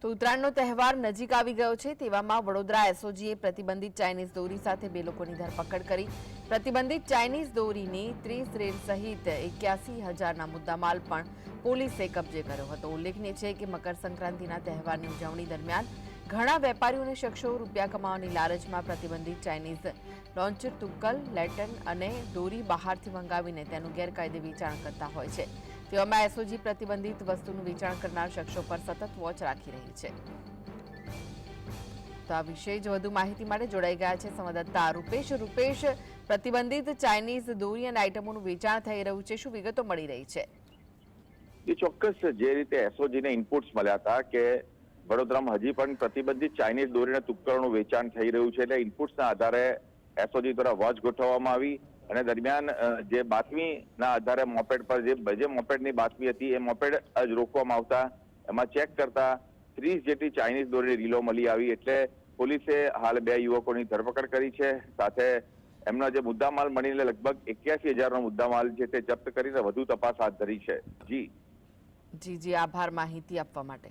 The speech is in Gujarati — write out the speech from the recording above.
તો ઉત્તરાયણનો તહેવાર નજીક આવી ગયો છે તેવામાં વડોદરા એસઓજીએ પ્રતિબંધિત ચાઇનીઝ દોરી સાથે 2 લોકોની ધરપકડ કરી। પ્રતિબંધિત ચાઇનીઝ દોરીની 30 રેલ સહિત 81,000ના મુદ્દામાલ પણ પોલીસે કબજે કર્યો હતો। ઉલ્લેખનીય છે કે મકર સંક્રાંતિના તહેવારની ઉજવણી દરમિયાન ઘણા વેપારીઓ અને શખ્સો રૂપિયા કમાવાની લાલચમાં પ્રતિબંધિત ચાઇનીઝ લોન્ચર તુક્કલ, લેટન અને દોરી બહારથી મંગાવીને તેનું ગેરકાયદે વેચાણ કરતા હોય છે। તેવામાં એસઓજી પ્રતિબંધિત વસ્તુનું વેચાણ કરનાર શખ્સો પર સતત વોચ રાખી રહી છે। તો આ વિશે જ વધુ માહિતી માટે જોડાઈ ગયા છે સંવાદદાતા રૂપેશ। રૂપેશ, પ્રતિબંધિત ચાઇનીઝ દોરી અને આઇટમોનું વેચાણ થઈ રહ્યું છે, શું વિગતો મળી રહી છે? એ ચોક્કસ જે રીતે એસઓજીને ઇનપુટ્સ મળ્યા હતા કે વડોદરામાં હજી પણ પ્રતિબંધિત ચાઇનીઝ દોરીના તુક્કડોનું વેચાણ થઈ રહ્યું છે, એટલે ઇનપુટ્સના આધારે એસઓજી દ્વારા વોચ ગોઠવવામાં આવી અને દરમિયાન જે બાતમીના આધારે મોપેડ પર જે મોપેડની બાતમી હતી એ મોપેડ જ રોકવામાં આવતા એમાં ચેક કરતા 30 જેટલી ચાઇનીઝ દોરીની રીલો મળી આવી। એટલે પોલીસે હાલ 2 યુવકોની ધરપકડ કરી છે, સાથે એમનો જે મુદ્દામાલ મળીને લગભગ 81,000નો મુદ્દામાલ છે તે જપ્ત કરીને વધુ તપાસ હાથ ધરી છે। જી જી, આભાર માહિતી આપવા માટે।